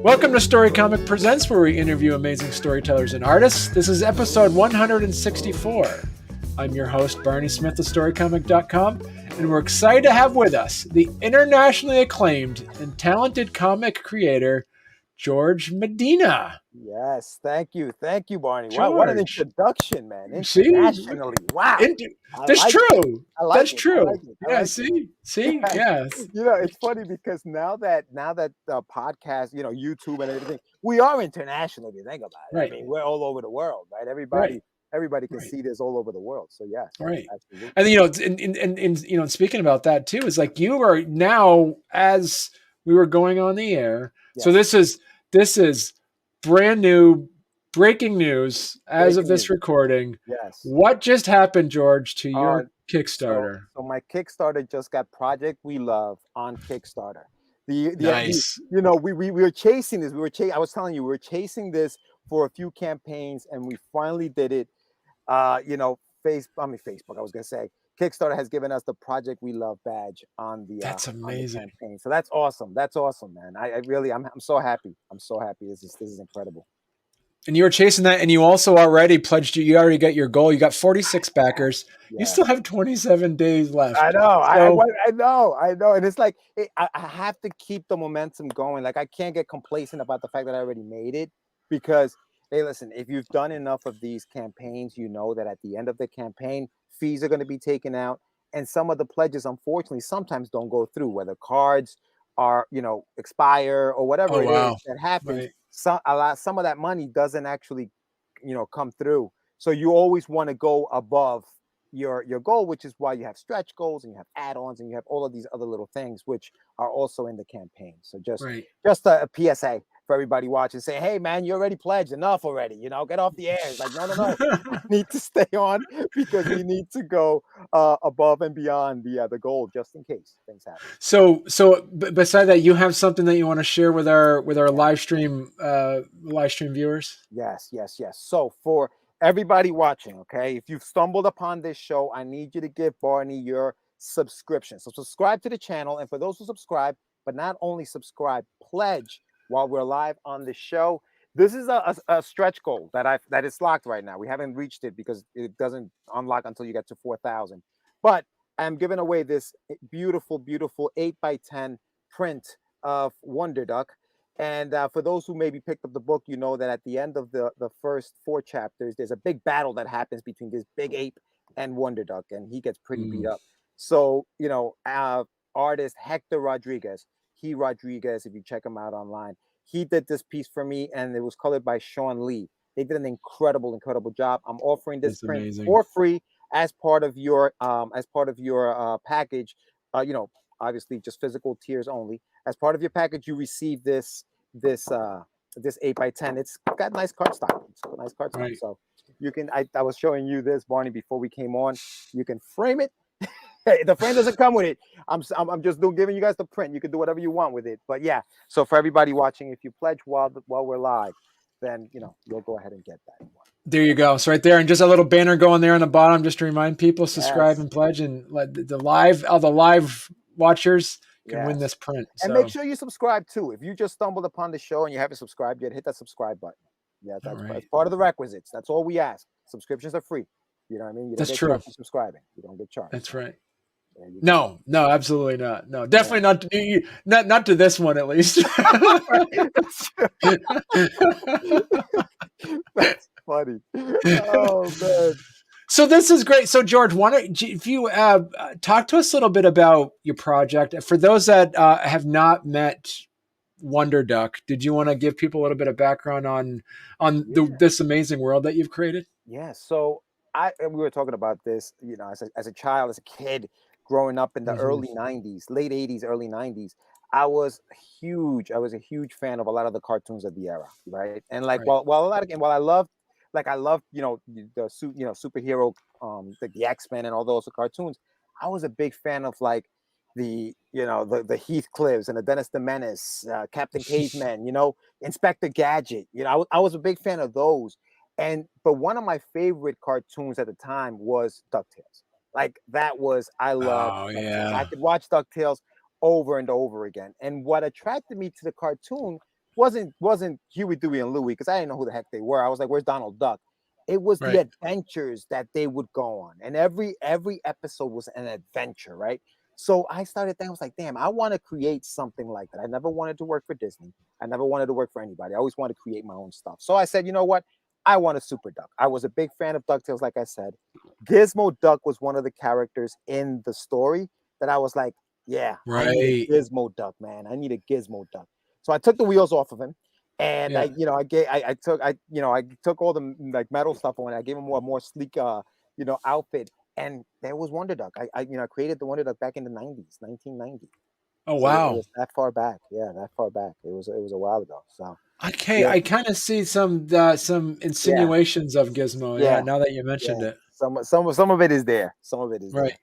Welcome to Storycomic Presents, where we interview amazing storytellers and artists. This is episode 164. I'm your host, Barney Smith of Storycomic.com, and we're excited to have with us the internationally acclaimed and talented comic creator, Jorge Medina. Yes, thank you, Barney. George. Wow, what an introduction, man! See? Internationally, wow. That's true. That's true. Yeah, see, yes. You know, it's funny because now that the podcast, YouTube and everything, we are international. If you think about it, Right. I mean, we're all over the world, right? Everybody can see this all over the world. So yeah, right. Absolutely. And speaking about that too, is like you are now, as we were going on the air. Yes. So this is brand new breaking news as of this recording. Yes. What just happened, George, to your Kickstarter? So my Kickstarter just got Project We Love on Kickstarter. Nice. We were chasing this. I was telling you, we were chasing this for a few campaigns, and we finally did it. Facebook. I was gonna say Kickstarter has given us the Project We Love badge on the. That's amazing. On the campaign. So that's awesome. That's awesome, man. I'm so happy. I'm so happy. This is incredible. And you were chasing that, and you also already pledged. You already got your goal. You got 46 backers. Yeah. You still have 27 days left. I know. I know. And it's like I have to keep the momentum going. Like I can't get complacent about the fact that I already made it, because hey, listen, if you've done enough of these campaigns, you know that at the end of the campaign, fees are going to be taken out, and some of the pledges, unfortunately, sometimes don't go through. Whether cards are expire or whatever is that happens. Right. Some of that money doesn't actually, come through. So you always want to go above your goal, which is why you have stretch goals and you have add-ons and you have all of these other little things which are also in the campaign. So just a PSA for everybody watching, say, hey man, you already pledged enough already. Get off the air. It's like no. I need to stay on because we need to go above and beyond the goal just in case things happen. So beside that, you have something that you want to share with our live stream viewers? Yes. So for everybody watching, okay, if you've stumbled upon this show, I need you to give Barney your subscription. So subscribe to the channel, and for those who subscribe, but not only subscribe, pledge while we're live on the show. This is a stretch goal that is locked right now. We haven't reached it because it doesn't unlock until you get to 4,000. But I'm giving away this beautiful 8x10 print of Wonder Duck. And for those who maybe picked up the book, you know that at the end of the first 4 chapters, there's a big battle that happens between this big ape and Wonder Duck, and he gets pretty beat up. So, artist Hector Rodriguez, if you check him out online, he did this piece for me, and it was colored by Sean Lee. They did an incredible job. I'm offering this print for free as part of your package. Obviously just physical tiers only. As part of your package, you receive this 8x10. It's got nice cardstock. Right. So you can. I was showing you this, Barney, before we came on. You can frame it. The frame doesn't come with it. I'm just giving you guys the print. You can do whatever you want with it. But yeah. So for everybody watching, if you pledge while we're live, then you'll go ahead and get that. There you go. So right there, and just a little banner going there on the bottom, just to remind people, subscribe and pledge, and let the live watchers can win this print. And make sure you subscribe too. If you just stumbled upon the show and you haven't subscribed yet, hit that subscribe button. Yeah, that's part of the requisites. That's all we ask. Subscriptions are free. You know what I mean? You don't get charged for subscribing. You don't get charged. That's right. No, absolutely not. No, definitely not to this one, at least. That's funny. Oh man. So this is great. So George, if you talk to us a little bit about your project for those that have not met Wonder Duck, did you want to give people a little bit of background on this amazing world that you've created? Yeah. So we were talking about this, as a child, as a kid, growing up in the early 90s, late 80s, early 90s. I was a huge fan of a lot of the cartoons of the era, right? And while I loved the superhero, the X-Men and all those cartoons, I was a big fan of like the Heathcliffs and the Dennis the Menace, Captain Caveman, Inspector Gadget. I was a big fan of those. But one of my favorite cartoons at the time was Ducktales. Like that was, I loved. I could watch Ducktales over and over again. And what attracted me to the cartoon wasn't Huey, Dewey, and Louie, because I didn't know who the heck they were. I was like, where's Donald Duck? It was the Right. adventures that they would go on, and every episode was an adventure, right? So I started thinking, I was like, damn, I want to create something like that. I never wanted to work for Disney. I never wanted to work for anybody. I always wanted to create my own stuff. So I said, you know what? I want a super duck. I was a big fan of DuckTales, like I said. Gizmo Duck was one of the characters in the story that I was like, yeah, I need Right. a Gizmo Duck, man. I need a Gizmo Duck. So I took the wheels off of him, and Yeah. I took all the like metal stuff on it. I gave him a more sleek, outfit. And there was Wonder Duck. I created the Wonder Duck back in the 90s, 1990. Oh, So it wow. was that far back. Yeah, that far back. It was a while ago. So Okay, yeah, I kind of see some yeah, insinuations of Gizmo. Yeah, yeah, now that you mentioned yeah. it. Some of it is there. Some of it is Right.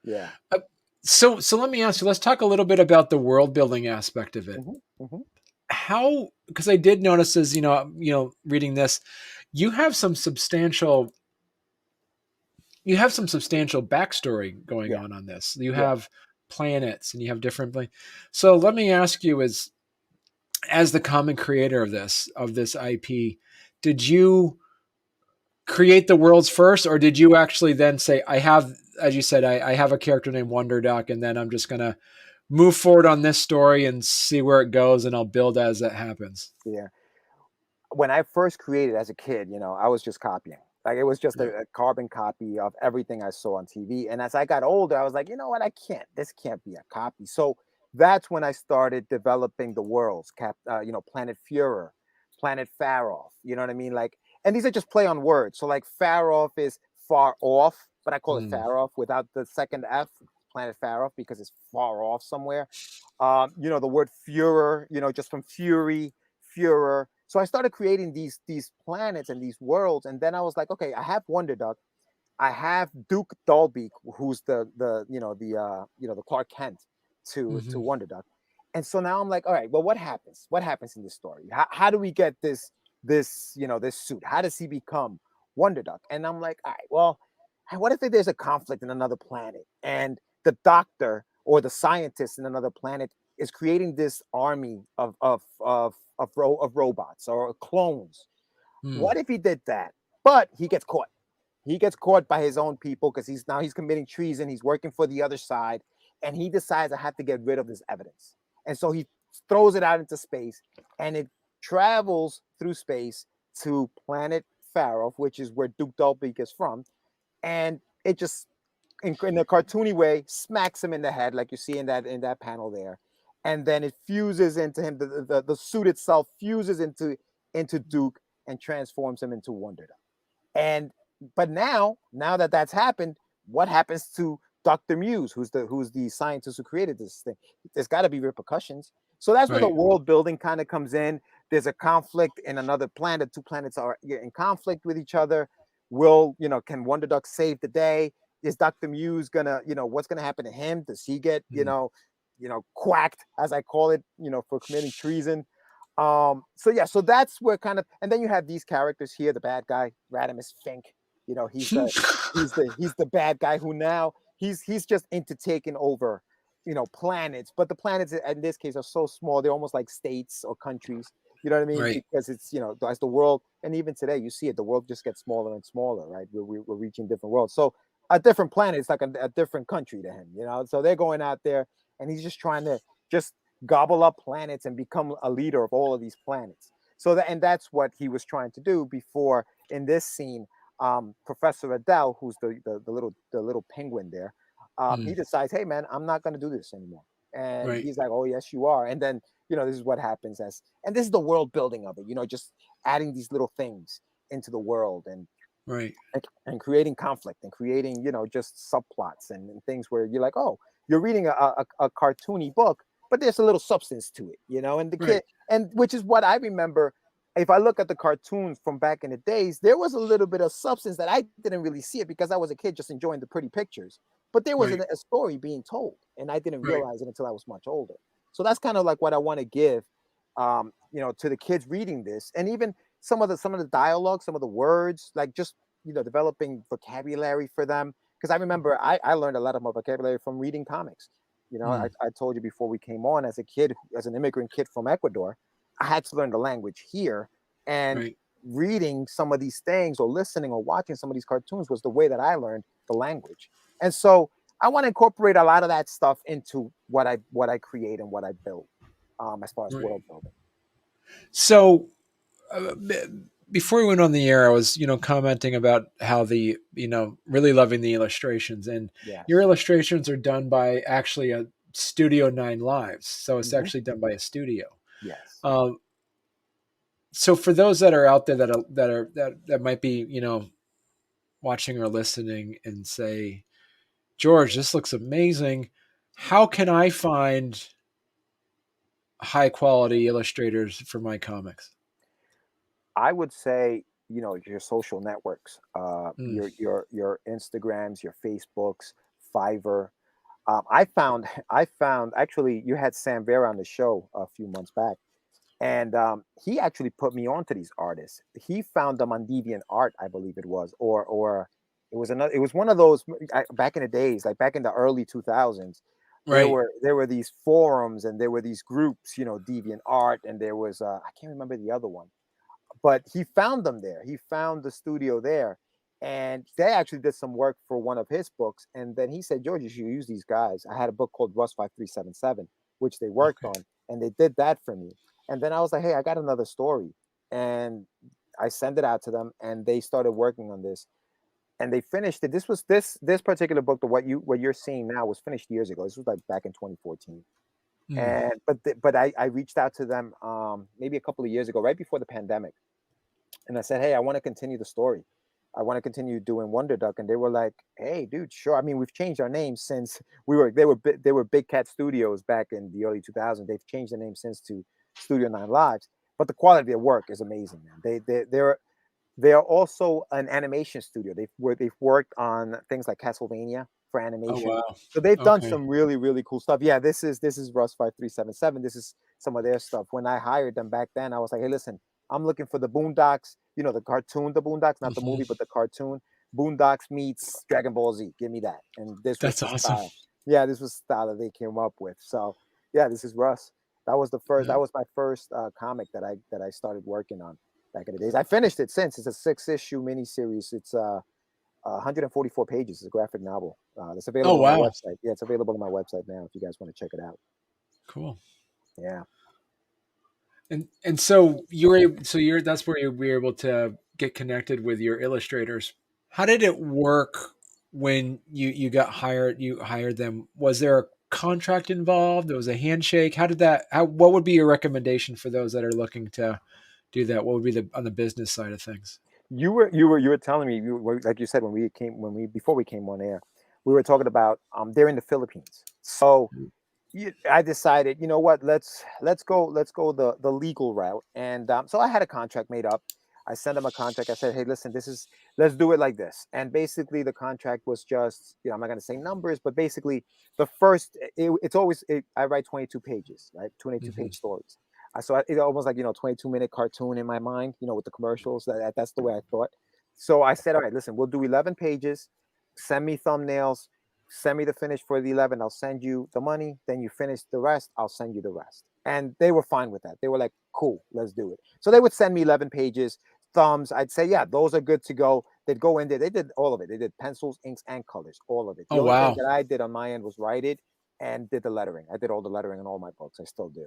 there. Yeah. Uh, so let me ask you. Let's talk a little bit about the world building aspect of it. Hmm. Hmm. How? Because I did notice, as reading this, you have some substantial backstory going Yeah. on this. You Yeah. have planets and you have different. So let me ask you: as the common creator of this IP, did you create the worlds first, or did you actually then say, I have, as you said, I have a character named Wonder Duck, and then I'm just gonna move forward on this story and see where it goes, and I'll build as it happens? Yeah. When I first created as a kid, I was just copying. Like it was just Yeah. a carbon copy of everything I saw on TV. And as I got older, I was like, you know what? This can't be a copy. So that's when I started developing the worlds, Planet Führer, Planet Far Off. You know what I mean? Like, and these are just play on words. So like far off is far off, but I call it Mm. far off without the second F, Planet Far Off, because it's far off somewhere. The word Führer, just from fury, Führer. So I started creating these planets and these worlds, and then I was like, okay, I have Wonder Duck, I have Duke Dalbeak, who's the Clark Kent to Hmm. Wonder Duck, and so now I'm like, all right, well, what happens? What happens in this story? How do we get this suit? How does he become Wonder Duck? And I'm like, all right, well, what if there's a conflict in another planet, and the doctor or the scientist in another planet is creating this army of robots or clones? Mm. What if he did that, but he gets caught? He gets caught by his own people because he's committing treason. He's working for the other side, and he decides I have to get rid of this evidence. And so he throws it out into space, and it travels through space to planet Pharaoh, which is where Duke Dalbeak is from, and it just in a cartoony way smacks him in the head, like you see in that panel there, and then it fuses into him. The suit itself fuses into Duke and transforms him into Wonder Duck. And but now that that's happened, what happens to Dr. Muse, who's the scientist who created this thing? There's got to be repercussions. So that's where the Right. world building kind of comes in. There's a conflict in another planet. Two planets are in conflict with each other. Can Wonder Duck save the day? Is Dr. Muse gonna, what's gonna happen to him? Does he get, Mm. quacked, as I call it, for committing treason? So that's where kind of, and then you have these characters here, the bad guy, Radimus Fink. He's the bad guy who now he's just into taking over, planets. But the planets in this case are so small, they're almost like states or countries. You know what I mean? Right. Because it's, as the world, and even today you see it, the world just gets smaller and smaller, right? We're reaching different worlds. So a different planet is like a different country to him. So they're going out there, and he's just trying to just gobble up planets and become a leader of all of these planets. And that's what he was trying to do before in this scene. Professor Adele, who's the little penguin there, he Mm. decides, hey man, I'm not going to do this anymore. And Right. he's like, oh yes, you are. And then this is what happens and this is the world building of it. Just adding these little things into the world Right. and creating conflict and creating just subplots and things where you're like, oh, you're reading a cartoony book, but there's a little substance to it, and the Right. kid, and which is what I remember. If I look at the cartoons from back in the days, there was a little bit of substance that I didn't really see it because I was a kid just enjoying the pretty pictures, but there was Right. a story being told, and I didn't Right. realize it until I was much older. So that's kind of like what I want to give to the kids reading this, and even some of the dialogue, some of the words, like just developing vocabulary for them. Because I remember I learned a lot of my vocabulary from reading comics. Mm. I told you before we came on, as a kid, as an immigrant kid from Ecuador, I had to learn the language here, and Right. reading some of these things or listening or watching some of these cartoons was the way that I learned the language. And so I want to incorporate a lot of that stuff into what I create and what I build, as far as Right. world building. So before we went on the air, I was, commenting about how really loving the illustrations, and your Yes. illustrations are done by actually a Studio 9 Lives. So it's Hmm. actually done by a studio. Yes. Um, so for those that are out there that might be, watching or listening and say, George, this looks amazing. How can I find high quality illustrators for my comics? I would say, your social networks, Mm, your Instagrams, your Facebooks, Fiverr. I found actually you had Sam Vera on the show a few months back, and he actually put me onto these artists. He found them on DeviantArt, I believe it was, or it was one of those back in the days, like back in the early 2000s. right. There were these forums and there were these groups, DeviantArt, and there was I can't remember the other one, but he found them there. He found the studio there, and they actually did some work for one of his books. And then he said, George, you should use these guys. I had a book called Rust 5377, which they worked Okay. on, and they did that for me. And then I was like, hey, I got another story, and I sent it out to them, and they started working on this, and they finished it. This particular book, the what you're seeing now, was finished years ago. This was like back in 2014. Mm, And but I reached out to them maybe a couple of years ago, right before the pandemic, and I said, hey, I want to continue the story. I want to continue doing Wonder Duck. And they were like, hey, dude, sure. I mean, we've changed our name since they were Big Cat Studios back in the early 2000s. They've changed the name since to Studio 9 Lives. But the quality of their work is amazing, man. They're also an animation studio. They've worked on things like Castlevania for oh animation. wow. So they've done Okay. some really, really cool stuff. Yeah, this is Rust 5377. This is some of their stuff. When I hired them back then, I was like, hey, listen, I'm looking for the Boondocks, the cartoon, the Boondocks, not the Hmm. movie, but the cartoon. Boondocks meets Dragon Ball Z. Give me that. And this was That's the awesome. style. Yeah, this was the style that they came up with. So yeah, this is Russ. Yeah. That was my first comic that I started working on back in the days. I finished it since. It's a 6-issue miniseries. It's 144 pages. It's a graphic novel. It's Oh available on my wow. website. Yeah, it's available on my website now if you guys want to check it out. Cool. Yeah. And so you're that's where you were able to get connected with your illustrators. How did it work when you got hired? You hired them. Was there a contract involved? There was a handshake. How did that? What would be your recommendation for those that are looking to do that? What would be on the business side of things? You were telling me, like you said, when we before we came on air, we were talking about they're in the Philippines. So I decided, you know what, let's go the legal route. And so I had a contract made up. I sent them a contract. I said, hey, listen, let's do it like this. And basically the contract was just, I'm not going to say numbers, but basically the first, it's always, I write 22 pages, right? 22 Hmm. page stories. It almost like, 22-minute cartoon in my mind, with the commercials. That's the way I thought. So I said, all right, listen, we'll do 11 pages. Send me thumbnails. Send me the finish for the 11. I'll send you the money. Then you finish the rest. I'll send you the rest. And they were fine with that. They were like, cool, let's do it. So they would send me 11 pages, thumbs. I'd say, yeah, those are good to go. They'd go in there. They did all of it. They did pencils, inks, and colors, all of it. The Oh only thing wow. that I did on my end was write it and did the lettering. I did all the lettering in all my books. I still do.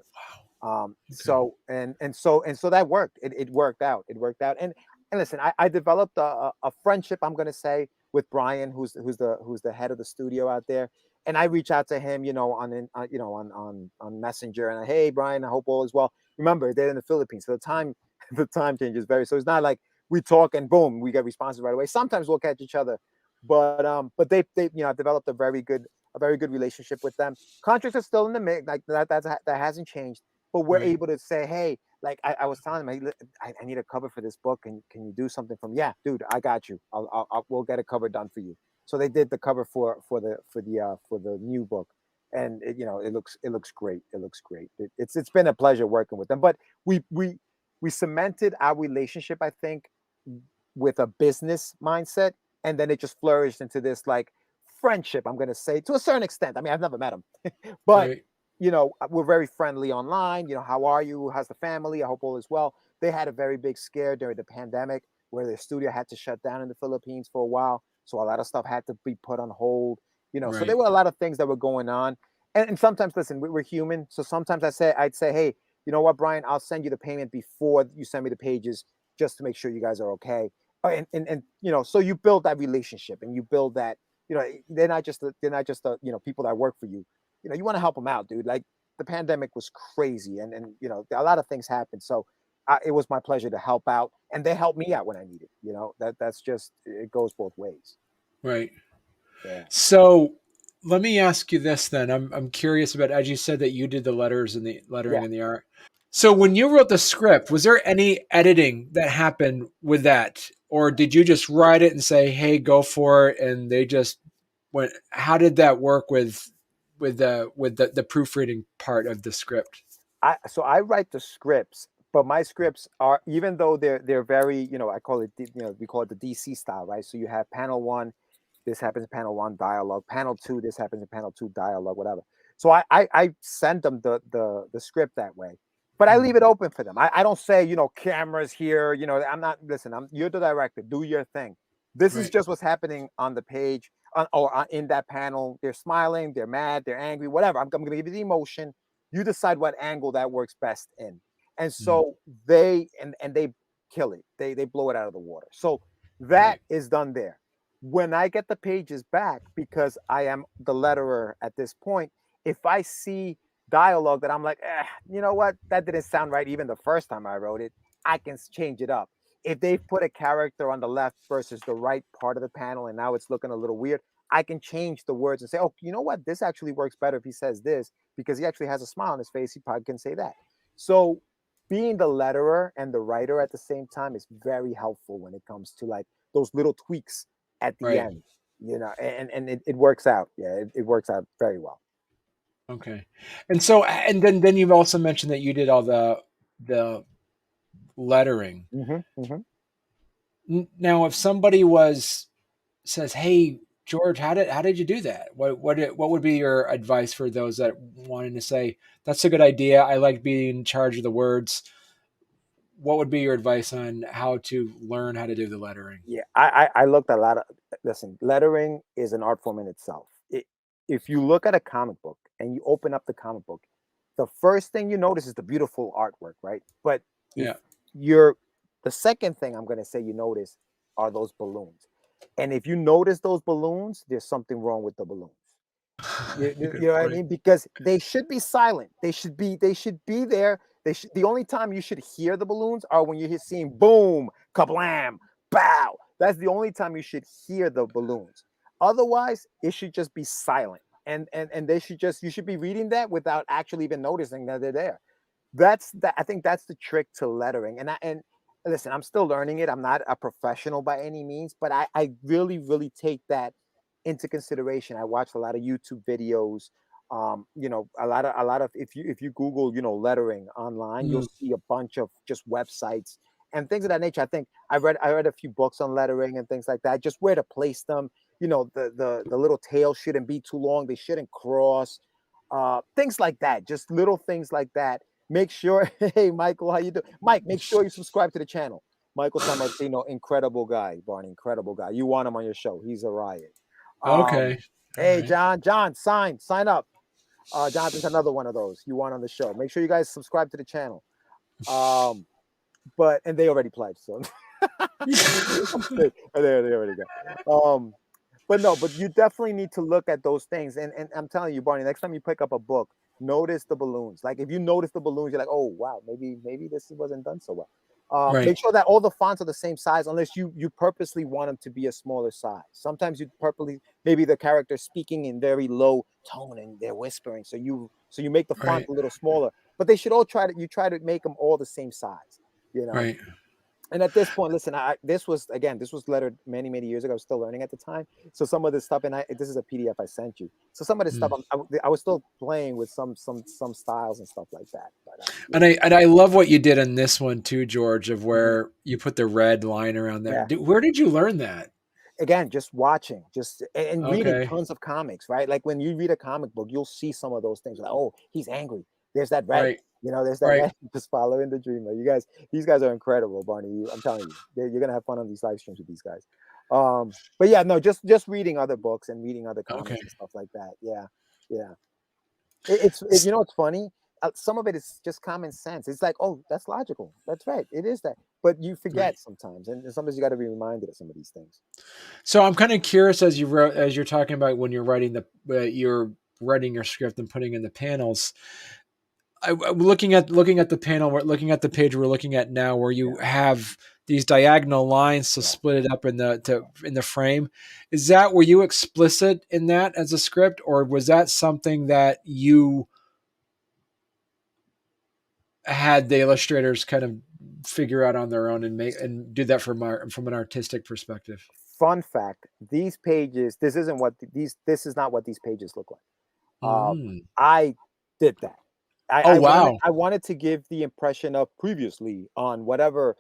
Okay. So that worked. It worked out. It worked out. And listen, I developed a friendship, I'm gonna say, with Brian, who's the head of the studio out there. And I reach out to him, on Messenger, and hey, Brian, I hope all is well. Remember, they're in the Philippines, so the time the time changes very. So it's not like we talk and boom, we get responses right away. Sometimes we'll catch each other, but they I've developed a very good relationship with them. Contracts are still in the mix, like that hasn't changed, but we're Right. able to say, hey, like I was telling him, hey, I need a cover for this book. Can you do something from? Yeah, dude, I got you. We'll get a cover done for you. So they did the cover for the new book, and it looks great. It looks great. It's been a pleasure working with them. But we cemented our relationship, I think, with a business mindset, and then it just flourished into this like friendship. I'm gonna say to a certain extent. I mean, I've never met him, but Right. we're very friendly online. How are you? How's the family? I hope all is well. They had a very big scare during the pandemic where their studio had to shut down in the Philippines for a while. So a lot of stuff had to be put on hold. So there Right. were a lot of things that were going on. And sometimes, listen, we're human. So sometimes I'd say, hey, you know what, Brian, I'll send you the payment before you send me the pages just to make sure you guys are okay. And so you build that relationship and you build that, they're not just people that work for you. You want to help them out, dude. Like the pandemic was crazy and a lot of things happened. So it was my pleasure to help out and they helped me out when I needed, that's just, it goes both ways. Right. Yeah. So let me ask you this then. I'm curious about, as you said that you did the letters and the lettering Yeah. and the art. So when you wrote the script, was there any editing that happened with that, or did you just write it and say, "Hey, go for it," and they just went? How did that work with the proofreading part of the script? I write the scripts, but my scripts are, even though they're very, I call it, we call it the DC style, right? So you have panel one, this happens in panel one, dialogue. Panel two, this happens in panel two, dialogue, whatever. So I send them the script that way, but I leave it open for them. I don't say, cameras here, I'm not, listen, you're the director, do your thing. This is Right. just what's happening on the page or in that panel. They're smiling, they're mad, they're angry, whatever. I'm going to give you the emotion. You decide what angle that works best in. And Mhm. so they kill it. They blow it out of the water. So that Right. is done there. When I get the pages back, because I am the letterer at this point, if I see dialogue that I'm like, you know what, that didn't sound right even the first time I wrote it, I can change it up. If they've put a character on the left versus the right part of the panel and now it's looking a little weird, I can change the words and say, oh, you know what, this actually works better if he says this, because he actually has a smile on his face. He probably can say that. So being the letterer and the writer at the same time is very helpful when it comes to like those little tweaks at the Right. end, and it works out. Yeah, it works out very well. Okay. And so, and then you've also mentioned that you did all the lettering. Mm-hmm. Now, if somebody says, "Hey, George, how did you do that?" What would be your advice for those that wanting to say, "That's a good idea. I like being in charge of the words." What would be your advice on how to learn how to do the lettering? Yeah, I looked at a lot of, listen, lettering is an art form in itself. If you look at a comic book and you open up the comic book, the first thing you notice is the beautiful artwork, right? But if Yeah. you're the second thing I'm going to say you notice are those balloons. And if you notice those balloons, there's something wrong with the balloons. You Good know what I point. mean? Because they should be silent. They should be there. The only time you should hear the balloons are when you're seeing boom, kablam, bow. That's the only time you should hear the balloons. Otherwise, it should just be silent. And you should be reading that without actually even noticing that they're there. I think that's the trick to lettering. And listen, I'm still learning it. I'm not a professional by any means, but I really, really take that into consideration. I watched a lot of YouTube videos. A lot of if you Google, lettering online, you'll Mm, see a bunch of just websites and things of that nature. I read a few books on lettering and things like that, just where to place them. The little tail shouldn't be too long, they shouldn't cross. Things like that, just little things like that. Make sure, hey Michael, how you doing? Mike, make sure you subscribe to the channel. Michael San Martino, incredible guy, Barney, incredible guy. You want him on your show. He's a riot. okay. All Hey, right. John, sign up. Jonathan's another one of those you want on the show. Make sure you guys subscribe to the channel. Um, and they already pledged, so they already got. But no, but you definitely need to look at those things. And I'm telling you, Barney, next time you pick up a book, notice the balloons. Like if you notice the balloons, you're like, oh wow, maybe this wasn't done so well. Right. Make sure that all the fonts are the same size, unless you purposely want them to be a smaller size. Sometimes you purposely, maybe the character speaking in very low tone and they're whispering, so you make the font Right. a little smaller. But they should all try to make them all the same size. You know. Right. And at this point, listen, this was lettered many, many years ago. I was still learning at the time. So some of this stuff, and this is a PDF I sent you. So some of this stuff, Mm. I was still playing with some styles and stuff like that. But And I love what you did in this one too, George, of Mhm. where you put the red line around there. Yeah, Where did you learn that? again, just watching, just and reading Okay. tons of comics, right? Like when you read a comic book, you'll see some of those things. Like, oh, he's angry. There's that red. Right. There's that Right. red. Just following the dreamer. These guys are incredible, Barney. I'm telling you, you're gonna have fun on these live streams with these guys. But yeah, no, just reading other books and reading other Okay. comics and stuff like that. Yeah, yeah. It's you know what's funny? Some of it is just common sense. It's like, oh, that's logical. That's right. It is that. But you Right. forget sometimes, and sometimes you got to be reminded of some of these things. So I'm kind of curious as you're talking about when you're writing you're writing your script and putting in the panels. I'm looking at the panel, we're looking at the page we're looking at now, where you have these diagonal lines to split it up in the frame. Is that, were you explicit in that as a script, or was that something that you had the illustrators kind of figure out on their own and do that from an artistic perspective? Fun fact: these pages, this isn't what this is not what these pages look like. I did that. Oh, wow. I wanted to give the impression of previously on whatever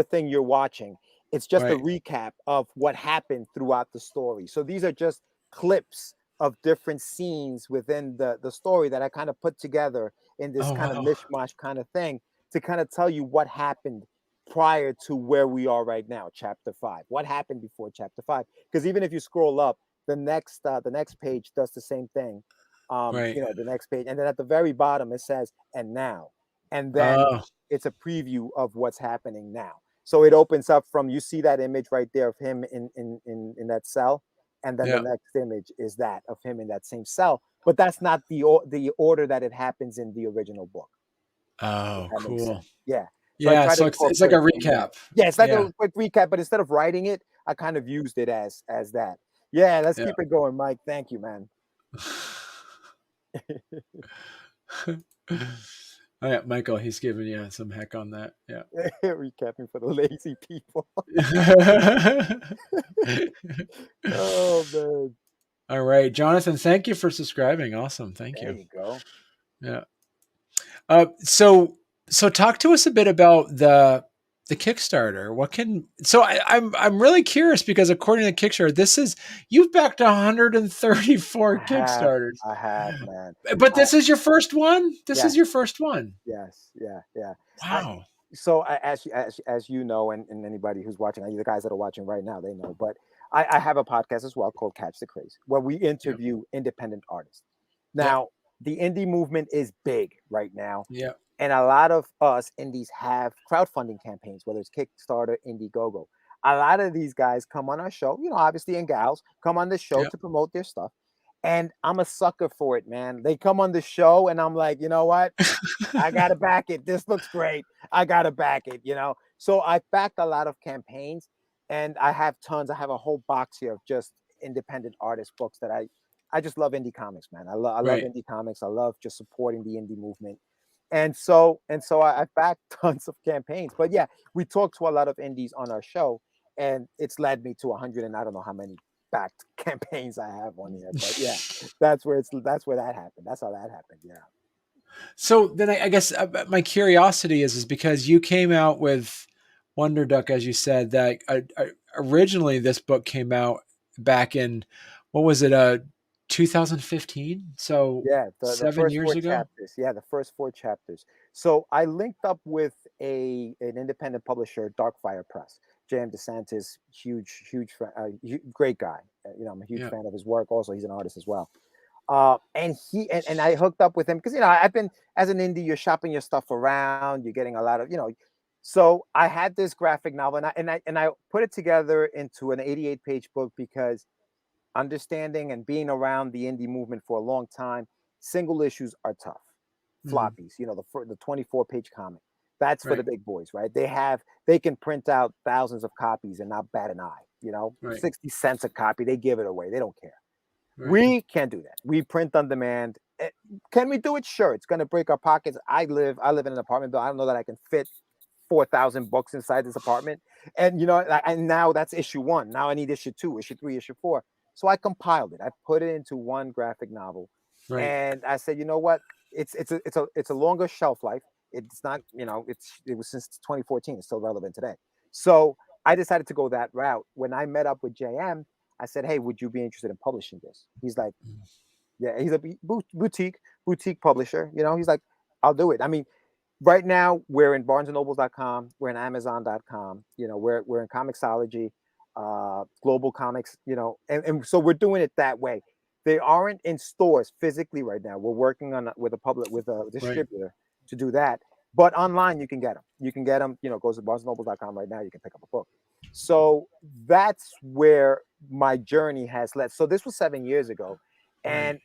thing you're watching. It's just a Right. recap of what happened throughout the story. So these are just clips of different scenes within the story that I kind of put together in this Oh, kind of wow. mishmash kind of thing to kind of tell you what happened prior to where we are right now, chapter 5. What happened before chapter 5? Because even if you scroll up, the next page does the same thing. Right. The next page, and then at the very bottom it says "and now," and then Oh, it's a preview of what's happening now. So it opens up from, you see that image right there of him in that cell, and then the yeah. next image is that of him in that same cell. But that's not the order that it happens in the original book. If Oh, that makes cool. sense. Yeah. So I Yeah. try to So it's like incorporate a some of that. recap. Yeah, it's like Yeah. a quick recap, but instead of writing it, I kind of used it as that. Yeah, let's Yeah. keep it going, Mike. Thank you, man. Oh, yeah, Michael, he's giving you some heck on that. Yeah. Recapping for the lazy people. Oh man. All right, Jonathan, thank you for subscribing. Awesome. Thank There you. you go. Yeah. So talk to us a bit about the Kickstarter. I'm really curious, because according to Kickstarter, you've backed 134 Kickstarters. I have, man. But this is your first one? This is Yes, your first one. yes, yeah. I Wow. so as you know, and anybody who's watching, the guys that are watching right now, they know. But I have a podcast as well called Catch the Craze, where we Yep. interview independent artists. Yep. Now, the indie movement is big right now, Yep. and a lot of us indies have crowdfunding campaigns, whether it's Kickstarter, Indiegogo. A lot of these guys come on our show, obviously, and gals come on the show Yep. to promote their stuff. And I'm a sucker for it, man. They come on the show, and I'm like, you know what? I gotta back it. This looks great. I gotta back it. So I backed a lot of campaigns, and I have tons. I have a whole box here of just independent artist books that I just love indie comics, man. I love Right. indie comics. I love just supporting the indie movement. And so I backed tons of campaigns. But yeah, we talked to a lot of indies on our show, and it's led me to 100, and I don't know how many backed campaigns I have on here. But yeah, that's where that happened. That's how that happened. Yeah. So then I guess my curiosity is because you came out with Wonder Duck, as you said, that originally this book came out back in, what was it, 2015? So Yeah, the 7 first years four ago? chapters. Yeah, the first four chapters. So I linked up with an independent publisher, Darkfire Press. J.M. DeSantis, great guy. I'm a huge Yeah. fan of his work. Also, he's an artist as well. And I hooked up with him because I've been, as an indie, you're shopping your stuff around, you're getting a lot of. So I had this graphic novel, and I put it together into an 88-page book because understanding and being around the indie movement for a long time, single issues are tough. Mhm. Floppies, the 24-page comic. That's for the Right. big boys, right? They can print out thousands of copies and not bat an eye. Right. 60 cents a copy, they give it away. They don't care. Right. We can't do that. We print on demand. Can we do it? Sure. It's going to break our pockets. I live in an apartment building. I don't know that I can fit 4,000 books inside this apartment. And now that's issue 1. Now I need issue 2, issue 3, issue 4. So I compiled it. I put it into one graphic novel, Right. and I said, you know what? It's a longer shelf life. It's not, it was since 2014. It's still relevant today. So I decided to go that route. When I met up with JM, I said, "Hey, would you be interested in publishing this?" He's like, "Yeah." He's a boutique publisher. You know, he's like, "I'll do it." I mean, right now we're in BarnesandNobles.com, we're in Amazon.com. You know, we're in Comixology, Global Comics. You know, and so we're doing it that way. They aren't in stores physically right now. We're working on with a Right. distributor to do that. But online, you can get them. You can get them. You know, goes to BarnesandNobles.com right now. You can pick up a book. So that's where my journey has led. So this was 7 years ago, Right. and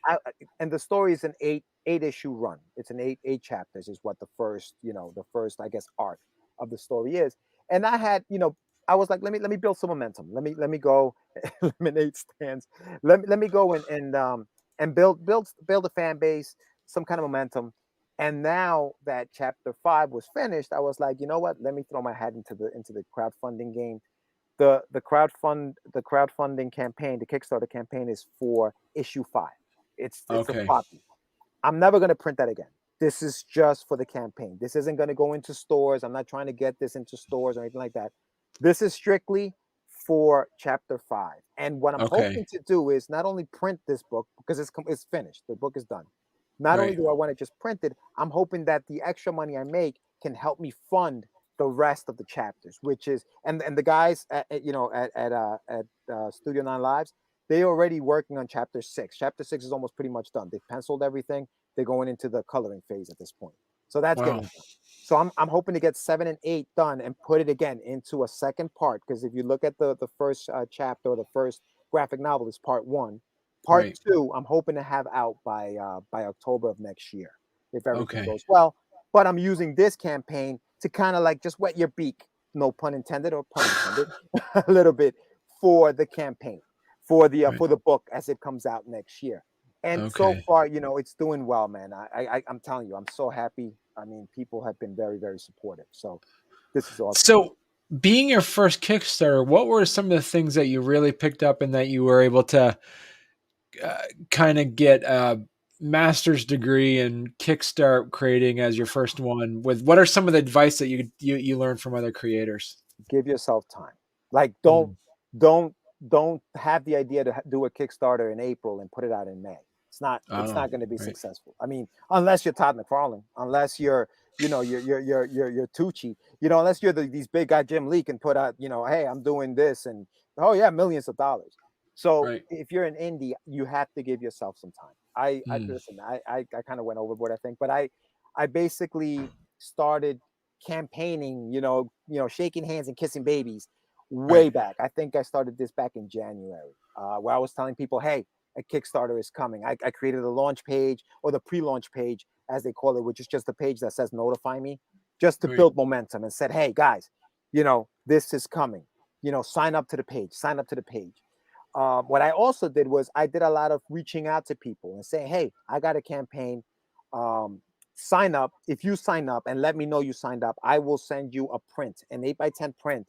and the story is an eight issue run. It's an eight chapters is what the first I guess arc of the story is. And I had I was like, let me build some momentum. Let me go lemonade stands. Let me go and build a fan base, some kind of momentum. And now that chapter 5 was finished, I was like, you know what? Let me throw my hat into the crowdfunding game. The crowdfunding campaign, the Kickstarter campaign, is for issue 5. It's a Okay. floppy. I'm never going to print that again. This is just for the campaign. This isn't going to go into stores. I'm not trying to get this into stores or anything like that. This is strictly for chapter 5. And what I'm Okay. hoping to do is not only print this book because it's finished. The book is done. Not only Right. do I want to just print it, I'm hoping that the extra money I make can help me fund the rest of the chapters, which is and the guys at Studio 9 Lives, they're already working on chapter 6. Chapter 6 is almost pretty much done. They've penciled everything. They're going into the coloring phase at this point. So that's Wow. getting done. So I'm hoping to get 7 and 8 done and put it again into a second part. Because if you look at the first chapter or the first graphic novel is part 1. Part Right. 2, I'm hoping to have out by October of next year, if everything Okay. goes well. But I'm using this campaign to kind of like just wet your beak, no pun intended or pun intended, a little bit for the campaign, Right. for the book as it comes out next year. And so Okay. far, it's doing well, man. I'm telling you, I'm so happy. I mean, people have been very, very supportive. So this is awesome. So, being your first Kickstarter, what were some of the things that you really picked up and that you were able to kind of get a master's degree in Kickstart creating as your first one? With what are some of the advice that you learned from other creators? Give yourself time. Like Mm. don't don't have the idea to do a Kickstarter in April and put it out in May. It's Oh, not going to be right. successful. I mean, unless you're Todd McFarlane, unless you're Tucci, unless you're these big guy Jim Lee can put out, hey, I'm doing this and oh yeah, millions of dollars. So Right. if you're an indie, you have to give yourself some time. I Mm. listen, I kind of went overboard, I think, but I basically started campaigning, shaking hands and kissing babies Right. way back. I think I started this back in January, where I was telling people, hey, a Kickstarter is coming. I created a launch page or the pre-launch page, as they call it, which is just a page that says notify me, just to Right. build momentum, and said, hey, guys, this is coming. Sign up to the page, sign up to the page. What I also did was I did a lot of reaching out to people and saying, hey, I got a campaign. Sign up. If you sign up and let me know you signed up, I will send you a print, an 8x10 print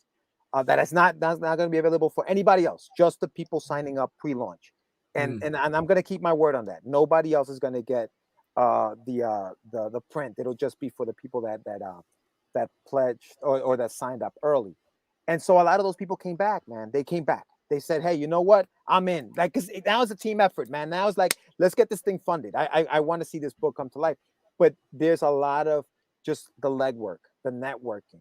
that's not going to be available for anybody else, just the people signing up pre-launch. And Mm. and I'm going to keep my word on that. Nobody else is going to get the print. It'll just be for the people that pledged or that signed up early. And so a lot of those people came back, man. They came back. They said, hey, you know what? I'm in. Like, because now it's a team effort, man. Now it's like, let's get this thing funded. I want to see this book come to life. But there's a lot of just the legwork, the networking,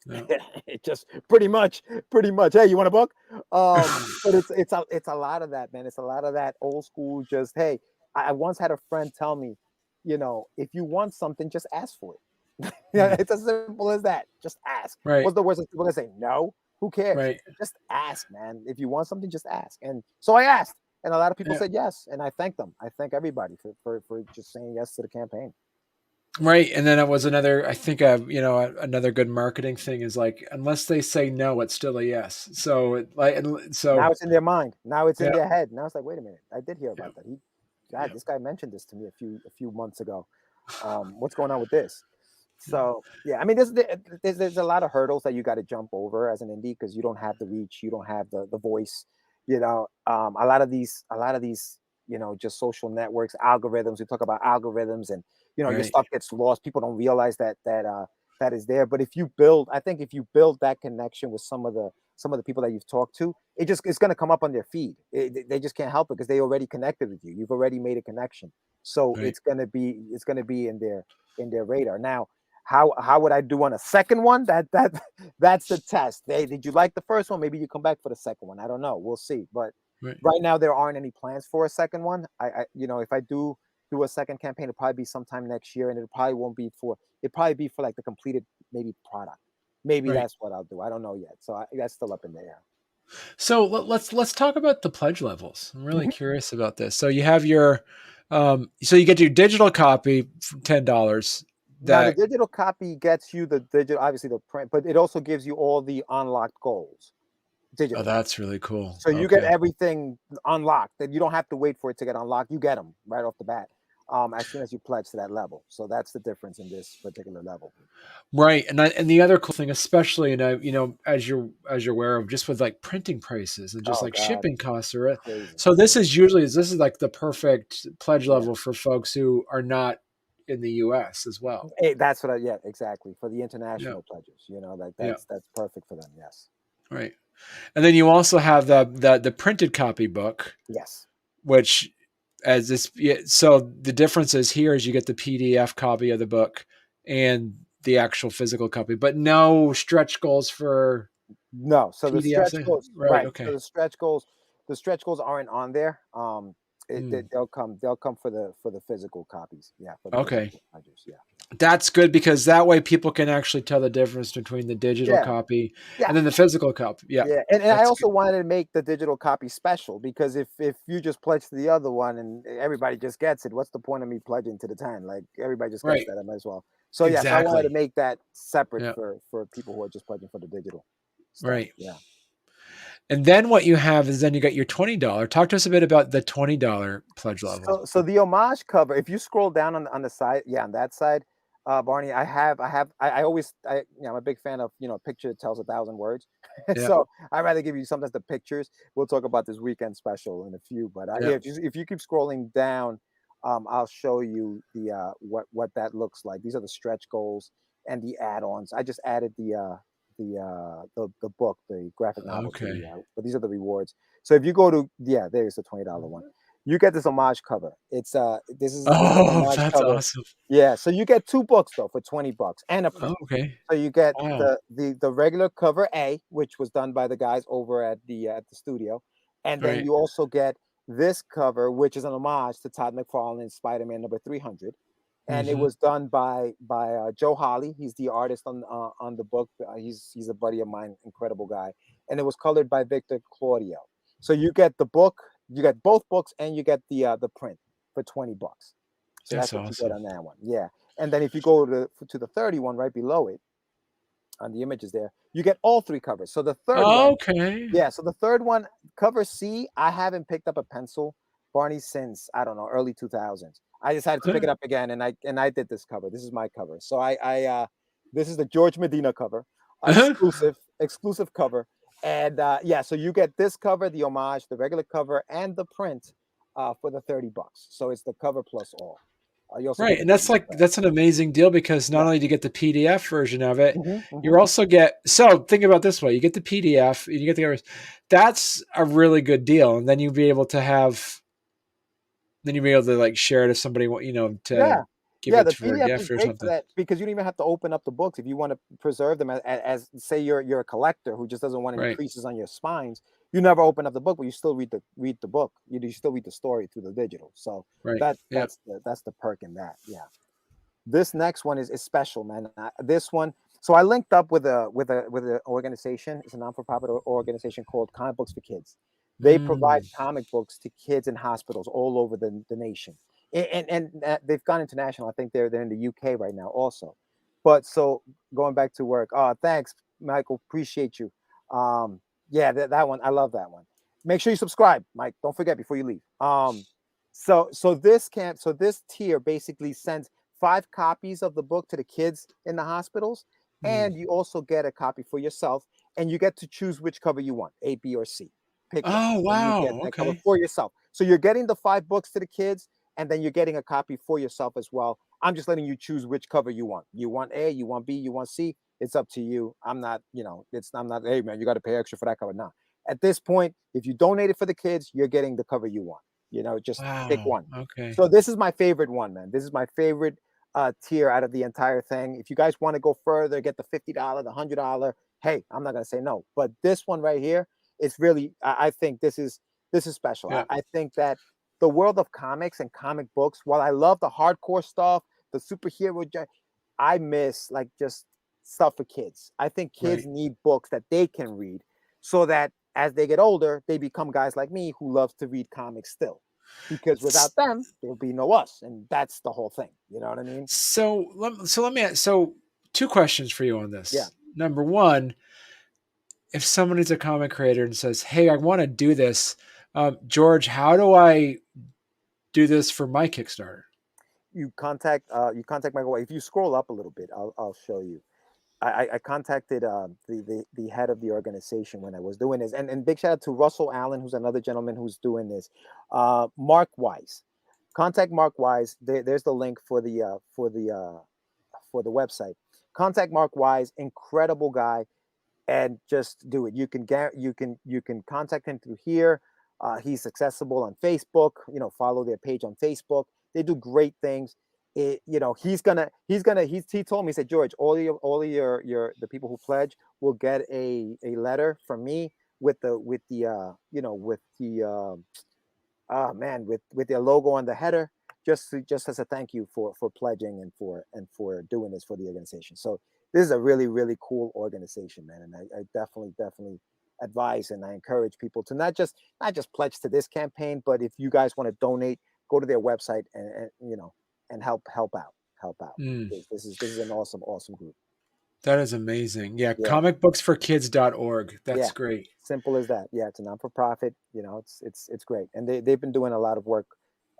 Yeah. it just pretty much, hey, you want a book? But it's a lot of that, man. It's a lot of that old school, just, hey, I once had a friend tell me, if you want something, just ask for it. Yeah, Mm. it's as simple as that. Just ask. Right. What's the worst people gonna say? No. Who cares? Right. Just ask, man. If you want something, just ask. And so I asked, and a lot of people Yeah. said yes, and I thank them. I thank everybody for just saying yes to the campaign. Right. And then it was another, I think, another good marketing thing is like, unless they say no, it's still a yes. So, Now it's in their mind. Now it's in yeah, their head. Now it's like, wait a minute, I did hear yeah, about that. yeah, God, this guy mentioned this to me a few months ago. What's going on with this? yeah. So yeah, I mean, there's a lot of hurdles that you got to jump over as an indie because you don't have the reach, you don't have the voice. A lot of these, just social networks, algorithms. We talk about algorithms, and your Right. stuff gets lost. People don't realize that that is there. But if you build, I think if you build that connection with some of the people that you've talked to, it's going to come up on their feed. They just can't help it because they already connected with you. You've already made a connection, so Right. it's going to be in their radar. Now, how would I do on a second one? That's the test. Did you like the first one? Maybe you come back for the second one. I don't know. We'll see. But Right. right now there aren't any plans for a second one. If I do a second campaign, it'll probably be sometime next year, and it probably be for like the completed maybe product. Maybe Right. that's what I'll do. I don't know yet. So that's still up in the air. So let's talk about the pledge levels. I'm really Mhm. curious about this. So you have your, so you get your digital copy for $10. Now the That digital copy gets you the digital, obviously the print, but it also gives you all the unlocked goals oh, digitally. that's really cool. So you get Okay. everything unlocked. That you don't have to wait for it to get unlocked. You get them right off the bat, as soon as you pledge to that level. So that's the difference in this particular level. Right, and the other cool thing, especially, and as you're aware of, just with like printing prices and just Oh like God, shipping costs, are crazy. so this is like the perfect pledge Yeah, level for folks who are not in the U.S. as well. that's what I. Yeah, exactly. For the Yeah, international pledges, like yeah, that's perfect for them. Yes, right. And then you also have the printed copy book, yes. which as this yeah, so the difference is here is you get the PDF copy of the book and the actual physical copy, but no stretch goals for No, so the PDFs. stretch goals, Right. right? So Okay. the stretch goals aren't on there. Hmm. They'll come for the physical copies. Yeah, for the Okay. physical pledges. Yeah, That's good because that way people can actually tell the difference between the digital yeah, copy yeah. and then the physical copy. Yeah. Yeah, and I That's also good. wanted to make the digital copy special because if you just pledge to the other one and everybody just gets it, what's the point of me pledging to the 10? Like everybody just gets Right. that, I might as well. So yes, I wanted to Exactly. make that separate Yeah. for people who are just pledging for the digital stuff. Right. Yeah. And then what you have is then you got your $20. Talk to us a bit about the $20 pledge level. So the homage cover, if you scroll down on the side, yeah, on that side, Barney, I always I'm a big fan of a picture that tells 1,000 words. Yeah. So I'd rather give you sometimes the pictures. We'll talk about this weekend special in a few, but Yeah. yeah, if you keep scrolling down, I'll show you the what that looks like. These are the stretch goals and the add-ons. I just added the book, the graphic novel Okay. but these are the rewards. So if you go to there's the $20 one. You get this homage cover. This is an Oh, homage that's cover. awesome. Yeah, so you get two books though for $20 and a Oh, print. okay. So you get Wow. the regular cover A, which was done by the guys over at the studio, and then Right. you also get this cover, which is an homage to Todd McFarlane's Spiderman number 300, and it Hmm. was done by Joe Holly. He's the artist on the book. He's a buddy of mine, incredible guy, and it was colored by Victor Claudio. So you get the book, you get both books, and you get the print for $20. So That's that's what you get awesome. on that one. Yeah. And then if you go to the 31 right below it, on the images there, you get all three covers. So the third one, Okay. yeah. So the third one, cover C, I haven't picked up a pencil, Barney, since I don't know, early 2000s. I decided to pick it up again, and I did this cover. This is my cover. So this is the George Medina cover, exclusive cover, and yeah. So you get this cover, the homage, the regular cover, and the print for the $30. So it's the cover plus all. You also get Right, the and that's PDF like back. that's an amazing deal because not Yeah. only do you get the PDF version of it, Hmm. Hmm. you also get so think about it this way: you get the PDF, and you get the others. That's a really good deal, and then you'll be able to have, then you'll be able to like share it if somebody to Yeah. give Yeah, it the for a PDF is gift or great for something. that because you don't even have to open up the books if you want to preserve them as say you're a collector who just doesn't want any Right, creases on your spines. You never open up the book, but you still read the book. You still read the story through the digital. So right, that yeah. that's the perk in that. Yeah. This next one is special, man. This one, so I linked up with a organization. It's a non-for-profit organization called Comic Books for Kids. They provide Mm, comic books to kids in hospitals all over the nation, and they've gone international. I think they're in the UK right now also. But so going back to work. Oh, thanks, Michael. Appreciate you. Yeah, that one. I love that one. Make sure you subscribe, Mike. Don't forget before you leave. So this tier basically sends 5 copies of the book to the kids in the hospitals, mm. and you also get a copy for yourself, and you get to choose which cover you want, A, B, or C. Pick one, Oh, and you get wow. that cover Okay. for yourself. So you're getting the 5 books to the kids, and then you're getting a copy for yourself as well. I'm just letting you choose which cover you want. You want A, you want B, you want C. It's up to you. I'm not, I'm not, hey man, you got to pay extra for that cover. No. At this point, if you donate it for the kids, you're getting the cover you want. Just pick Wow. one. Okay. So this is my favorite one, man. This is my favorite tier out of the entire thing. If you guys want to go further, get the $50, the $100, hey, I'm not gonna say no. But this one right here, it's really, I think this is special. Yeah. I think that the world of comics and comic books, while I love the hardcore stuff, the superhero, I miss like just stuff for kids. I think kids need books that they can read so that as they get older, they become guys like me who loves to read comics still. Because without them, there'll be no us. And that's the whole thing. You know what I mean? So let me ask, so 2 questions for you on this. Yeah. Number 1, if someone is a comic creator and says, "Hey, I want to do this," George, how do I do this for my Kickstarter? You contact Michael. If you scroll up a little bit, I'll show you. I contacted the head of the organization when I was doing this, and big shout out to Russell Allen, who's another gentleman who's doing this. Mark Wise, contact Mark Wise. There's the link for the website. Contact Mark Wise, incredible guy, and just do it. You can contact him through here. He's accessible on Facebook. Follow their page on Facebook. They do great things. He told me, he said, George, all of the people who pledge will get a letter from me with their logo on the header, just as a thank you for pledging and for doing this for the organization. So this is a really, really cool organization, man. And I definitely advise and I encourage people to not just pledge to this campaign, but if you guys want to donate, go to their website and help out. This is an awesome group. That is amazing. Yeah, comicbooksforkids.org. That's great. Simple as that. Yeah, it's a non-for-profit. It's great, and they've been doing a lot of work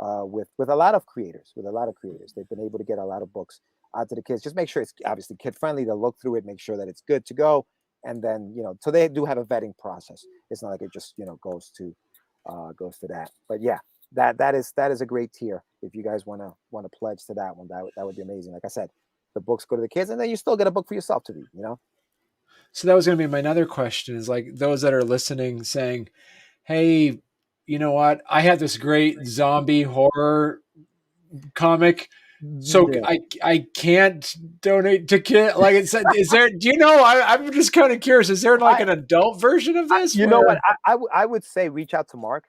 with a lot of creators. They've been able to get a lot of books out to the kids. Just make sure it's obviously kid friendly. They'll look through it, make sure that it's good to go, and then so they do have a vetting process. It's not like it just goes to that. But yeah, that is a great tier. If you guys want to pledge to that one, that would be amazing. Like I said, the books go to the kids, and then you still get a book for yourself to read. So that was going to be my other question, is like those that are listening saying, "Hey, you know what? I had this great zombie horror comic, so I can't donate to kid." Like is there? Do you know? I'm just kind of curious. Is there like an adult version of this? You know what? I would say reach out to Mark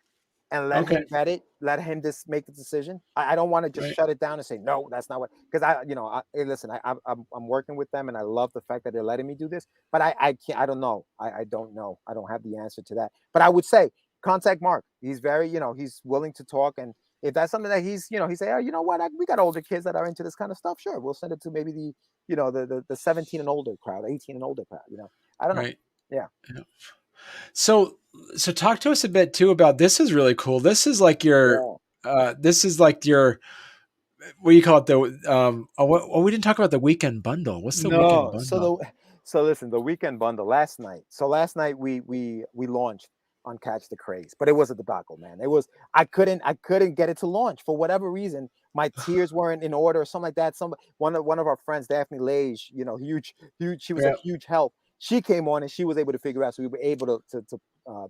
and let him get it. Let him just make the decision. I don't want to just shut it down and say no, that's not what. Because listen, I'm working with them, and I love the fact that they're letting me do this. But I can't. I don't know. I don't know. I don't have the answer to that. But I would say contact Mark. He's very, he's willing to talk, and if that's something that he's, he say, oh, you know what, we got older kids that are into this kind of stuff. Sure, we'll send it to maybe the 17 and older crowd, 18 and older crowd. I don't know. Yeah. So talk to us a bit too about, this is really cool. This is like your, what do you call it? We didn't talk about the weekend bundle. What's the weekend bundle? So listen, the weekend bundle last night. So last night we launched on Catch the Craze, but it was a debacle, man. It was, I couldn't get it to launch for whatever reason. My tiers weren't in order or something like that. One of our friends, Daphne Lage, huge, she was a huge help. She came on and she was able to figure out, so we were able to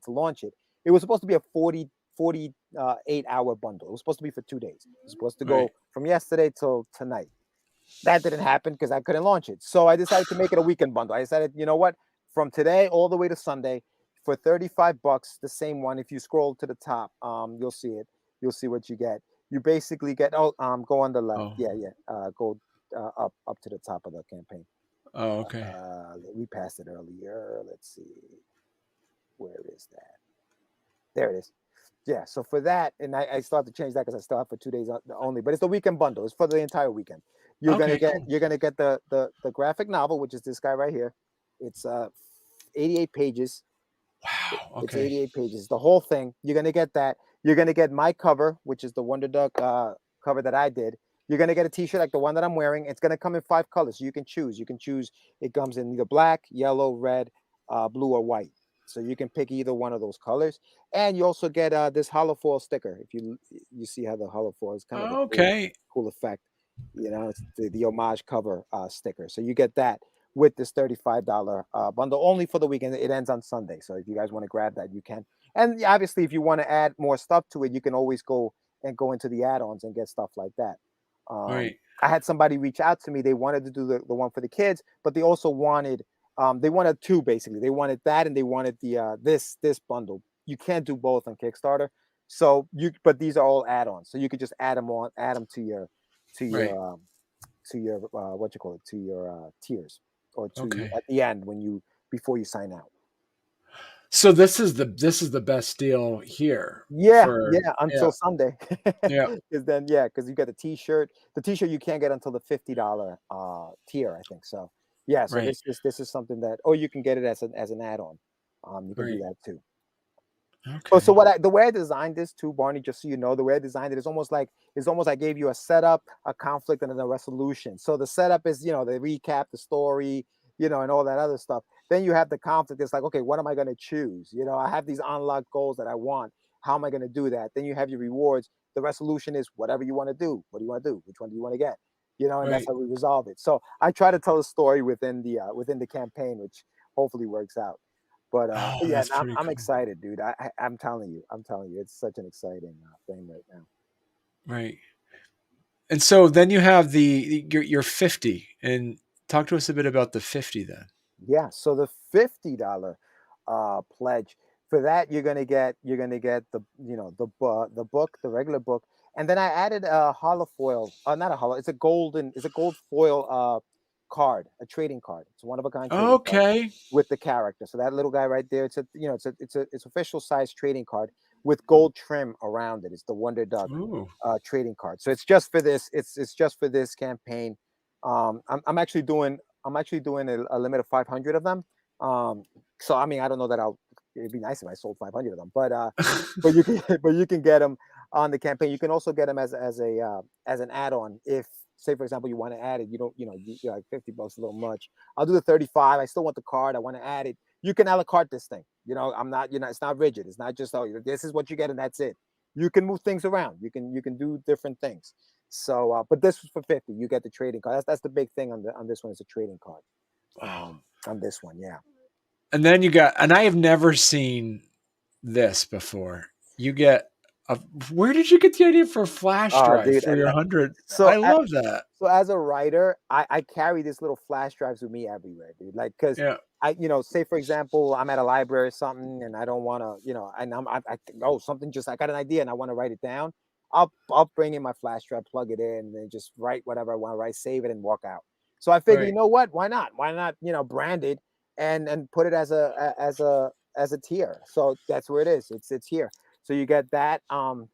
launch it. It was supposed to be a 48-hour bundle. It was supposed to be for 2 days. It was supposed to go from yesterday till tonight. That didn't happen because I couldn't launch it. So I decided to make it a weekend bundle. I decided, you know what? From today all the way to Sunday, for $35, the same one. If you scroll to the top, you'll see it. You'll see what you get. You basically get, go on the left. Go up to the top of the campaign. Oh, okay. We passed it earlier. Let's see. Where is that? There it is. Yeah. So for that, and I still have to change that because I still have for 2 days only. But it's the weekend bundle. It's for the entire weekend. You're gonna get the graphic novel, which is this guy right here. It's 88 pages. Wow. Okay. It's 88 pages. The whole thing. You're gonna get that. You're gonna get my cover, which is the Wonder Duck cover that I did. You're gonna get a T-shirt like the one that I'm wearing. It's gonna come in 5 colors, so you can choose. It comes in either black, yellow, red, blue, or white. So you can pick either one of those colors. And you also get this hollow foil sticker. If you see how the hollow foil is kind of a cool effect. You know, it's the homage cover sticker. So you get that with this $35 bundle only for the weekend. It ends on Sunday. So if you guys want to grab that, you can. And obviously, if you want to add more stuff to it, you can always go into the add-ons and get stuff like that. Right. I had somebody reach out to me. They wanted to do the one for the kids, but they also wanted they wanted two basically. They wanted that and they wanted the this bundle. You can't do both on Kickstarter. So but these are all add-ons. So you could just add them to your to Right. your um, to your what you call it, to your tiers, or to Okay. at the end when you before you sign out. So this is the best deal here Yeah, for yeah, until Sunday. yeah, Because then because you got the t-shirt. The t-shirt you can't get until the $50 tier, I think. So yeah, so right, this is something that, or you can get it as an add-on. You can do right. that too. So Okay. the way I designed this too, Barney, just so you know, the way I designed it is almost like I gave you a setup, a conflict, and then a resolution. So the setup is, the recap, the story, and all that other stuff. Then you have the conflict. It's like, okay, what am I going to choose? I have these unlocked goals that I want. How am I going to do that? Then you have your rewards. The resolution is whatever you want to do. What do you want to do? Which one do you want to get? And that's Right. how we resolve it. So I try to tell a story within the campaign, which hopefully works out. Oh, But yeah, that's I'm, pretty I'm cool. excited, dude. I'm telling you, it's such an exciting thing right now. Right. And so then you have your 50, and talk to us a bit about the 50 then. Yeah. So the $50 pledge for that, you're gonna get the book, the regular book, and then I added a holofoil, not a it's a gold foil card, a trading card. It's a one of a kind trading card Okay. with the character. So that little guy right there, it's official size trading card with gold trim around it. It's the Wonder Duck Ooh. trading card. So it's just for this. It's just for this campaign. I'm actually doing a limit of 500 of them. So I mean, I don't know that it'd be nice if I sold 500 of them, but you can but you can get them on the campaign. You can also get them as an add-on. If, say, for example, you want to add it, you don't, you're like $50 a little much. I'll do the 35. I still want the card. I want to add it. You can a la carte this thing. I'm not, it's not rigid. It's not just, oh, this is what you get and that's it. You can move things around. You can do different things. So, but this was for 50. You get the trading card. That's the big thing on this one, is a trading card. Wow. On this one, yeah. And then and I have never seen this before. You get where did you get the idea for a flash drive Dude, for your 100? so I love that. so as a writer, I carry these little flash drives with me everywhere, dude. Like, because Yeah. say for example, I'm at a library or something, and I don't want to, and something, just, I got an idea and I want to write it down. I'll bring in my flash drive, plug it in, and then just write whatever I want to write, save it, and walk out. So I figure, Right. what? Why not? Why not? Brand it and put it as a tier. So that's where it is. It's here. So you get that.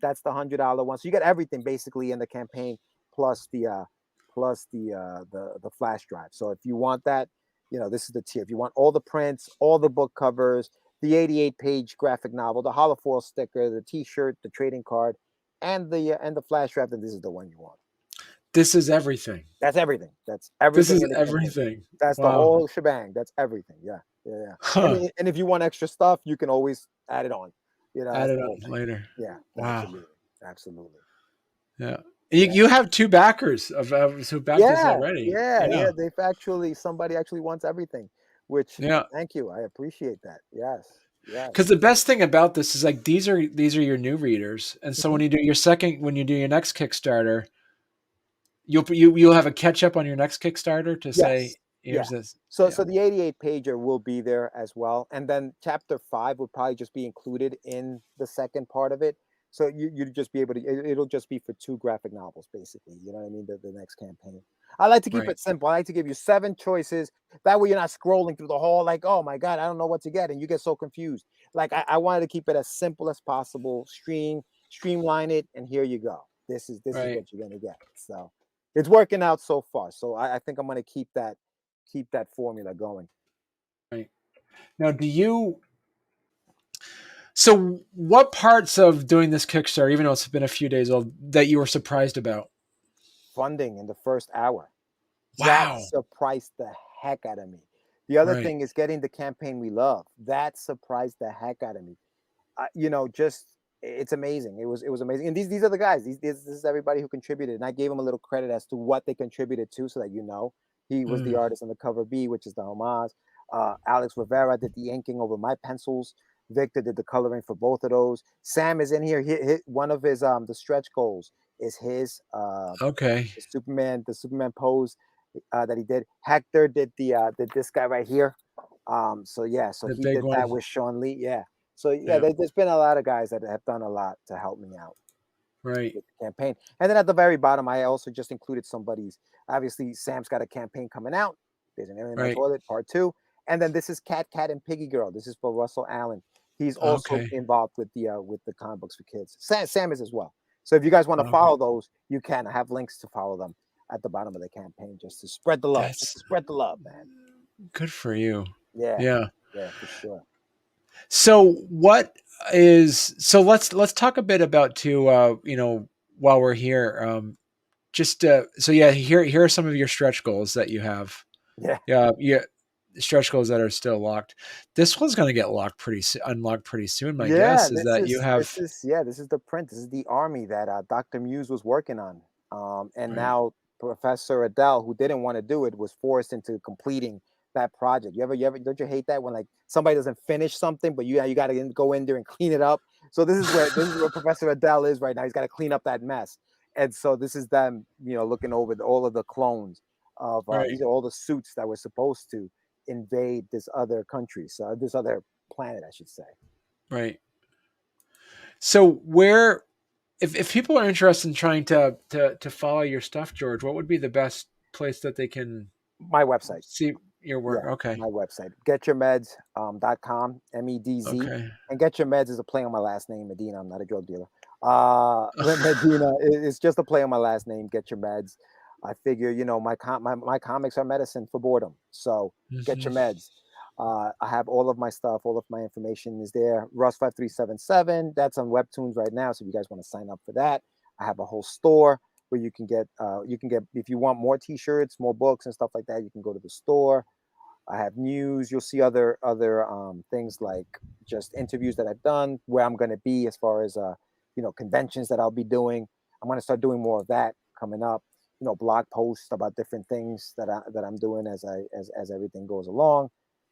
That's the $100 one. So you get everything basically in the campaign, plus the flash drive. So if you want that, this is the tier. If you want all the prints, all the book covers, the 88-page graphic novel, the holofoil sticker, the T-shirt, the trading card, and the flash drive, then this is the one you want. This is everything. That's everything. That's This everything is in the campaign. everything. That's the Wow. whole shebang. That's everything. Yeah, yeah, yeah. Huh. And if you want extra stuff, you can always add it on. Add That's it the on whole thing. later. Yeah, Wow. absolutely, absolutely. Yeah. Yeah. You have two backers who backed this Yeah, already. yeah, Yeah. yeah. Somebody actually wants everything, which, Yeah. thank you. I appreciate that. Yes, yes. Because the best thing about this is, like, these are your new readers, and so Mhm. when you do your next Kickstarter, you'll have a catch up on your next Kickstarter to say, Yes. Yeah. here's this. So Yeah. the 88 pager will be there as well. And then chapter 5 will probably just be included in the second part of it. So you'd just be able to, it'll just be for 2 graphic novels, basically. You know what I mean? The next campaign. I like to keep Right. it simple. I like to give you 7 choices. That way you're not scrolling through the whole, like, oh my God, I don't know what to get. And you get so confused. Like, I wanted to keep it as simple as possible, streamline it, and here you go. This is Right. what you're gonna get. So it's working out so far. So I think I'm gonna keep that formula going. Right. Now, so what parts of doing this Kickstarter, even though it's been a few days old, that you were surprised about? Funding in the first hour. That Wow. surprised the heck out of me. The other Right. thing is getting the campaign we love. That surprised the heck out of me. Just it's amazing. It was amazing. And these are the guys. This is everybody who contributed. And I gave him a little credit as to what they contributed to, so that you know. He was the Mm, artist on the cover B, which is the homage. Alex Rivera did the inking over my pencils. Victor did the coloring for both of those. Sam is in here. One of his the stretch goals is his okay. the Superman pose that he did. Hector did did this guy right here. So yeah, so The he big did that one. with Sean Lee. Yeah. So yeah, Yeah. there's been a lot of guys that have done a lot to help me out Right. with the campaign. And then at the very bottom, I also just included somebody's. Obviously, Sam's got a campaign coming out. There's an Alien in My Right. Toilet Part 2, and then this is Cat and Piggy Girl. This is for Russell Allen. He's also Okay. involved with the comic books for kids. Sam is as well. So if you guys want to Okay. follow those, you can. I have links to follow them at the bottom of the campaign, just to spread the love. Just That's to spread the love, man. good for you. Yeah, Yeah. yeah, for sure. So what is so let's talk a bit about too while we're here just so yeah, here are some of your stretch goals that you have. Yeah. Yeah, stretch goals that are still locked. This one's going to get unlocked pretty soon. My Yeah, guess is that you have this is the print. This is the army that Dr. Muse was working on. And right. now Professor Adele, who didn't want to do it, was forced into completing that project. You ever don't you hate that when like somebody doesn't finish something, but you got to go in there and clean it up. So this is where Professor Adele is right now. He's got to clean up that mess. And so this is them, looking over all of the clones of Right. these are all the suits that were supposed to invade this other country, so this other planet, I should say. Right. So where if people are interested in trying to follow your stuff, George, what would be the best place that they can My website. see your work? Yeah, Okay. my website. Getyourmeds.com, MEDZ. Okay. And Get Your Meds is a play on my last name, Medina. I'm not a drug dealer. Medina is just a play on my last name, Get Your Meds. I figure, my comics are medicine for boredom. So Get Your Mhm. Meds. I have all of my stuff, all of my information is there. Russ5377, that's on Webtoons right now. So if you guys want to sign up for that, I have a whole store where you can get if you want more t-shirts, more books and stuff like that, you can go to the store. I have Muse. You'll see other things like just interviews that I've done, where I'm going to be as far as conventions that I'll be doing. I'm going to start doing more of that coming up. Blog posts about different things that I'm doing as everything goes along.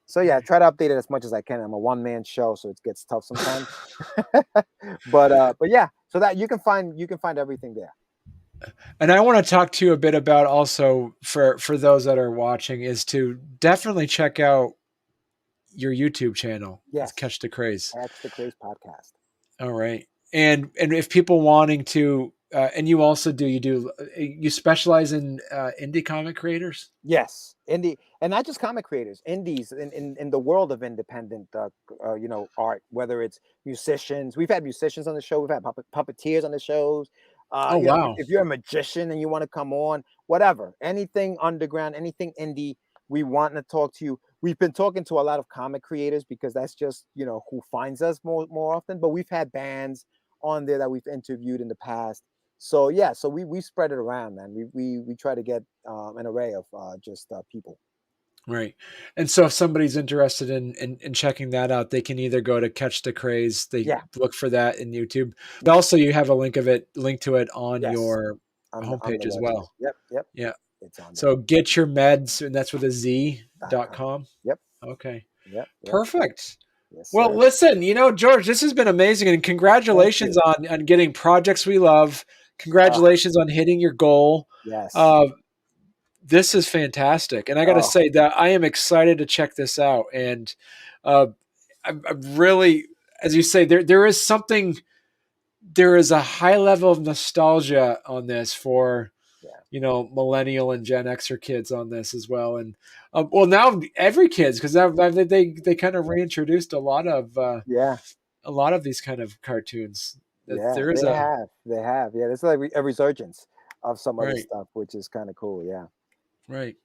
So yeah, I try to update it as much as I can. I'm a one-man show, so it gets tough sometimes. but yeah, so that you can find everything there. And I want to talk to you a bit about also for those that are watching is to definitely check out your YouTube channel. It's Yes, Catch the Craze. that's the Craze podcast. All right. And if people wanting to and you specialize in indie comic creators? Yes, indie, and not just comic creators, indies in the world of independent, art. Whether it's musicians, we've had musicians on the show, we've had puppeteers on the shows. Oh wow. If you're a magician and you want to come on, whatever, anything underground, anything indie, we want to talk to you. We've been talking to a lot of comic creators because that's just who finds us more often. But we've had bands on there that we've interviewed in the past. So yeah, so we spread it around, man. We try to get an array of people. Right. And so if somebody's interested in checking that out, they can either go to Catch the Craze, they Yeah. look for that in YouTube. But also you have a link to it on Yes. your On the homepage as website. well. Yep. Yeah. It's on there. So get your meds, and that's with a Z.com. Yep. Okay. Yep. Perfect. Yes, Well, sir. listen, George, this has been amazing, and congratulations on getting projects we love. Congratulations on hitting your goal. Yes. This is fantastic, and I got to say that I am excited to check this out. And I'm really, as you say, there is something. There is a high level of nostalgia on this for millennial and Gen Xer kids on this as well, and well now every kids because they kind of reintroduced a lot of these kind of cartoons. Yeah, There is they have. Yeah, there's like a resurgence of some other right, stuff, which is kind of cool. Yeah. right,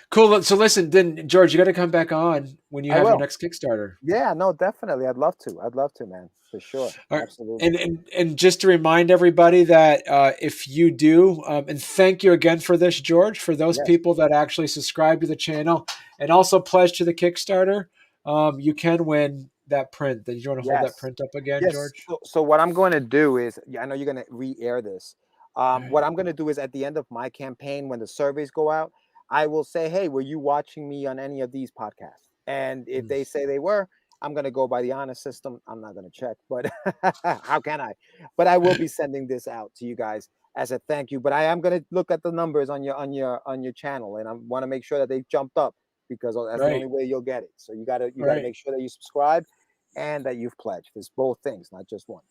cool. So listen, then George, you got to come back on when you I have your will. next Kickstarter. Yeah, no, definitely. I'd love to, man, for sure. All right. Absolutely. And just to remind everybody that if you do, and thank you again for this, George, for those Yes. people that actually subscribe to the channel and also pledge to the Kickstarter, you can win that print. Did you want to hold that Yes. print up again, Yes. George? So what I'm going to do is, I know you're going to re-air this. Right. What I'm going to do is at the end of my campaign, when the surveys go out, I will say, hey, were you watching me on any of these podcasts? And if they say they were, I'm going to go by the honor system. I'm not going to check, but how can I? But I will be sending this out to you guys as a thank you. But I am going to look at the numbers on your channel, and I want to make sure that they've jumped up, because that's the only way you'll get it. So you got to make sure that you subscribe and that you've pledged. It's both things, not just one.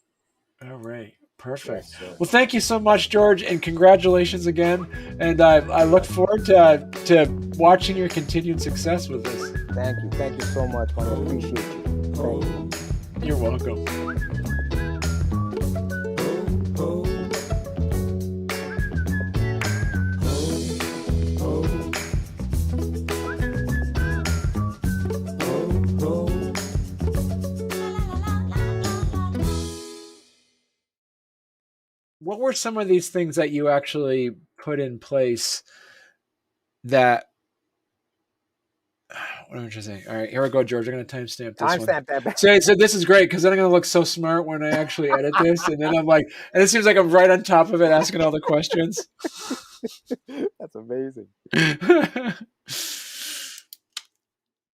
All right. Perfect. Yes, well, thank you so much, George, and congratulations again. And I look forward to watching your continued success with this. Thank you so much, man. I appreciate you. Thank you. You're welcome. What were some of these things that you actually put in place that, what am I trying to say? All right, here we go, George. I'm going to timestamp this one. Timestamp that back. So this is great, because then I'm going to look so smart when I actually edit this. And then I'm like, and it seems like I'm right on top of it asking all the questions. That's amazing.